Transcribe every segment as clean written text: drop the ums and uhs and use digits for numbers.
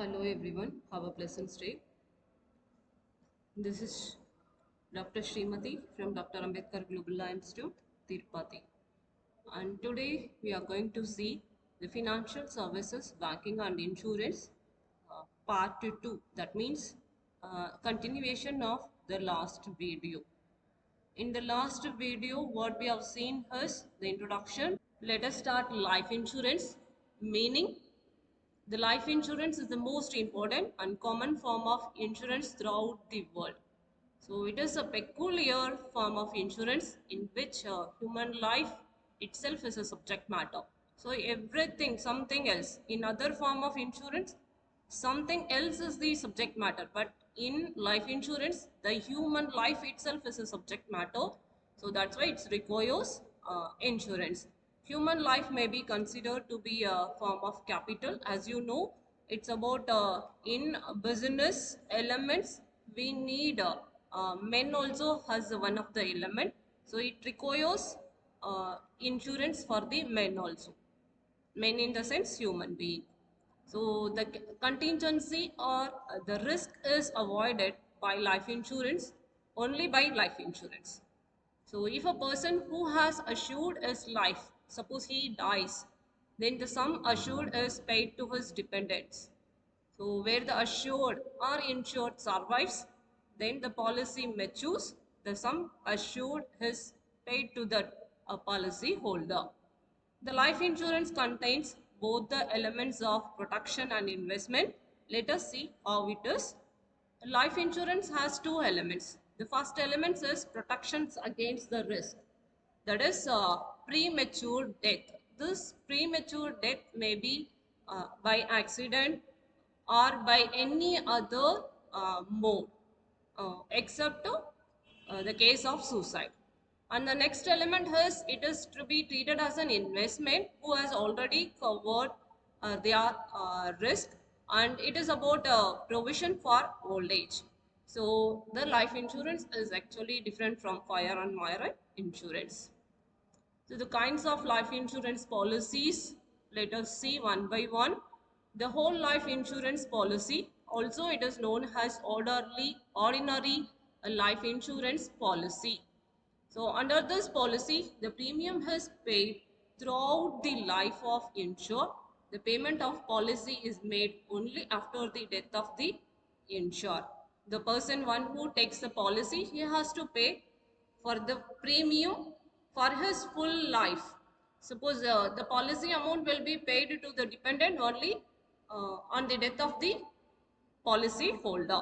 Hello everyone, have a pleasant day. This is Dr. Srimati from Dr. Ambedkar Global Law Institute, Tirupati. And today we are going to see the financial services, banking and insurance part 2. That means continuation of the last video. In the last video, what we have seen is the introduction. Let us start life insurance, meaning the life insurance is the most important and common form of insurance throughout the world. So it is a peculiar form of insurance in which human life itself is a subject matter. So everything, something else. In other form of insurance, something else is the subject matter. But in life insurance, the human life itself is a subject matter. So that's why it requires insurance. Human life may be considered to be a form of capital. As you know, it's about in business elements, we need men also has one of the element. So it requires insurance for the men also. Men in the sense human being. So the contingency or the risk is avoided by life insurance, only by life insurance. So if a person who has assured his life, suppose he dies, then the sum assured is paid to his dependents. So where the assured or insured survives, then the policy matures, the sum assured is paid to the policy holder. The life insurance contains both the elements of protection and investment. Let us see how it is. Life insurance has two elements. The first element is protections against the risk. That is premature death. This premature death may be by accident or by any other mode except the case of suicide. And the next element is it is to be treated as an investment who has already covered their risk, and it is about provision for old age. So the life insurance is actually different from fire and fire insurance. So the kinds of life insurance policies, let us see one by one. The whole life insurance policy, also it is known as ordinary life insurance policy. So under this policy, the premium is paid throughout the life of insured. The payment of policy is made only after the death of the insured. The person one who takes the policy, he has to pay for the premium for his full life. Suppose the policy amount will be paid to the dependent only on the death of the policy holder.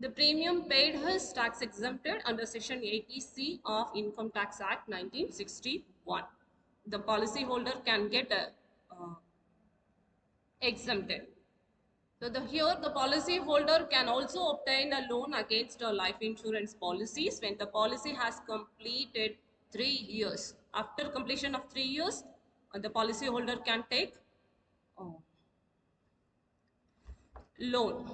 The premium paid is tax exempted under section 80C of Income Tax Act 1961. The policy holder can get exempted. So here the policy holder can also obtain a loan against life insurance policies when the policy has completed 3 years. After completion of 3 years, the policy holder can take loan.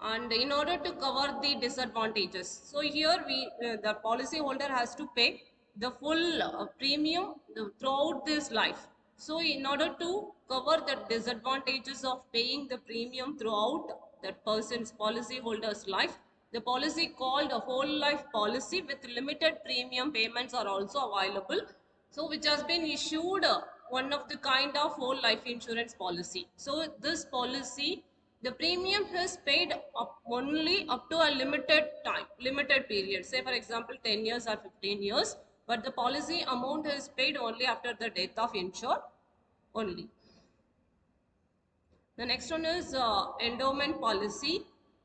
And in order to cover the disadvantages, so here the policy holder has to pay the full premium throughout this life. So in order to cover the disadvantages of paying the premium throughout that person's policy holder's life, the policy called a whole life policy with limited premium payments are also available, so which has been issued one of the kind of whole life insurance policy. So this policy, the premium is paid only up to a limited time, limited period, say for example 10 years or 15 years, but the policy amount is paid only after the death of insured only. The next one is endowment policy.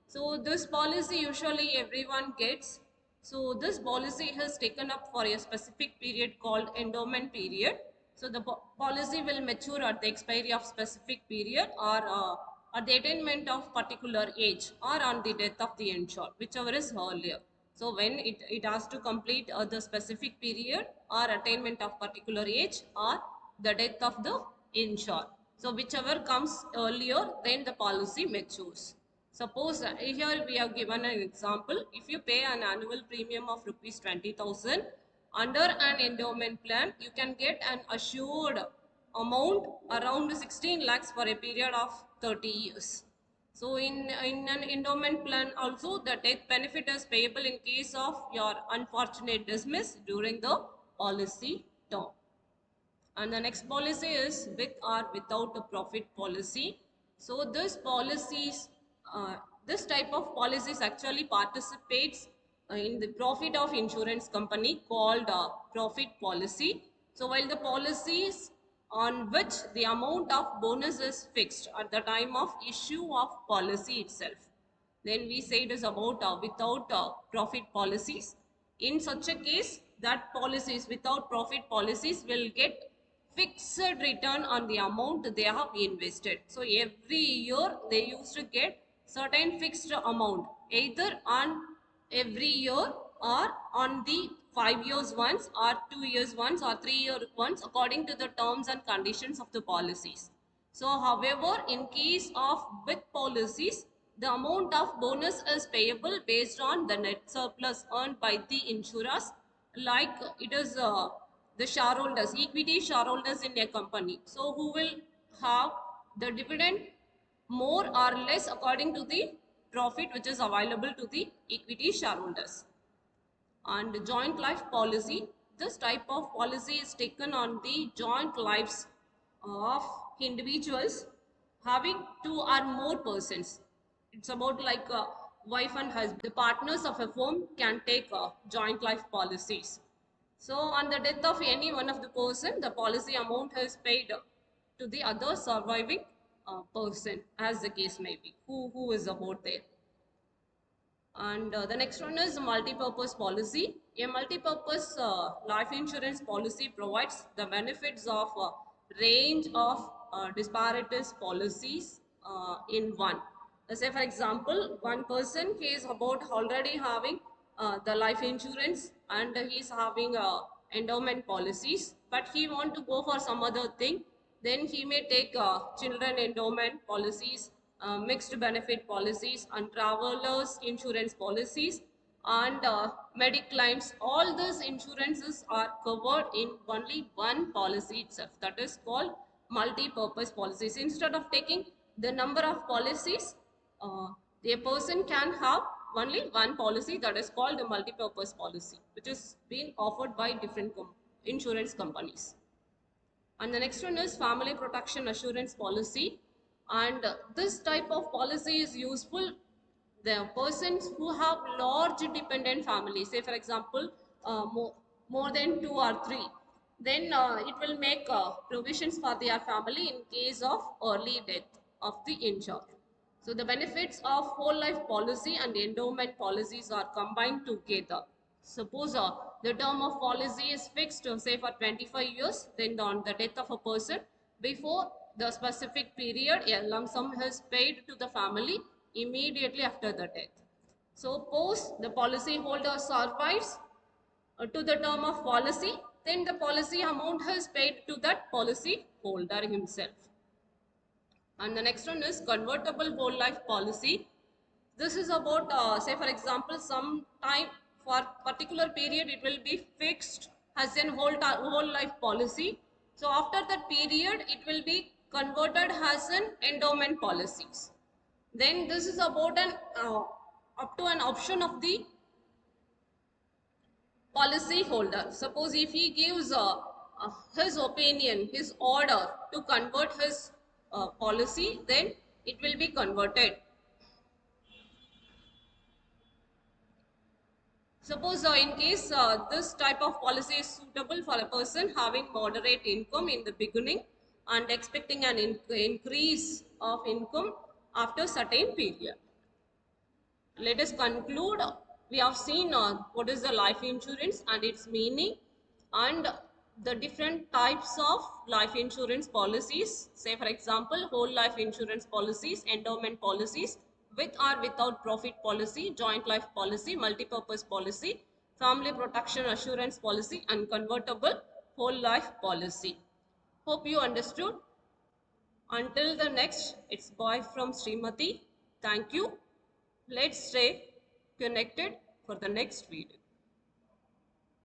So this policy usually everyone gets. So this policy is taken up for a specific period called endowment period. So the policy will mature at the expiry of specific period or at the attainment of particular age or on the death of the insured, whichever is earlier. So when it has to complete the specific period or attainment of particular age or the death of the insured. So whichever comes earlier, then the policy matures. Suppose here we have given an example. If you pay an annual premium of rupees 20,000 under an endowment plan, you can get an assured amount around 16 lakhs for a period of 30 years. So in an endowment plan also, the death benefit is payable in case of your unfortunate dismiss during the policy term. And the next policy is with or without a profit policy. So this type of policies actually participates in the profit of insurance company called profit policy. So while the policies on which the amount of bonus is fixed at the time of issue of policy itself, then we say it is about without profit policies. In such a case, that policies without profit policies will get fixed return on the amount they have invested. So every year they used to get certain fixed amount, either on every year or on the 5 years once or 2 years once or 3 year once, according to the terms and conditions of the policies. So however, in case of with policies, the amount of bonus is payable based on the net surplus earned by the insurers, like it is the shareholders, equity shareholders in a company. So who will have the dividend more or less according to the profit which is available to the equity shareholders. And joint life policy, this type of policy is taken on the joint lives of individuals having two or more persons. It's about like a wife and husband. The partners of a firm can take joint life policies. So on the death of any one of the person, the policy amount is paid to the other surviving person, as the case may be, who is about there. And the next one is multi-purpose policy. A multi-purpose life insurance policy provides the benefits of a range of disparities policies in one. Say for example, one person, he is about already having the life insurance and he is having endowment policies, but he want to go for some other thing. Then he may take children endowment policies, mixed benefit policies, and travelers insurance policies, and mediclaims. All these insurances are covered in only one policy itself, that is called multi-purpose policies. Instead of taking the number of policies, a person can have only one policy, that is called the multi-purpose policy, which is being offered by different insurance companies. And the next one is family protection assurance policy. And this type of policy is useful the persons who have large dependent families, say for example more than two or three, then it will make provisions for their family in case of early death of the insured. So the benefits of whole life policy and endowment policies are combined together. Suppose the term of policy is fixed, say for 25 years, then on the death of a person, before the specific period, a lump sum is paid to the family immediately after the death. Suppose the policy holder survives to the term of policy, then the policy amount is paid to that policy holder himself. And the next one is convertible whole life policy. This is about, say for example, some time for particular period it will be fixed as in whole life policy. So after that period it will be converted as an endowment policies. Then this is about an up to an option of the policy holder. Suppose if he gives his opinion, his order to convert his policy, then it will be converted. Suppose in case this type of policy is suitable for a person having moderate income in the beginning and expecting an increase of income after certain period. Let us conclude. We have seen what is the life insurance and its meaning, and the different types of life insurance policies. Say for example, whole life insurance policies, endowment policies, with or without profit policy, joint life policy, multi-purpose policy, family protection assurance policy, and convertible whole life policy. Hope you understood. Until the next, it's bye from Srimati. Thank you. Let's stay connected for the next video.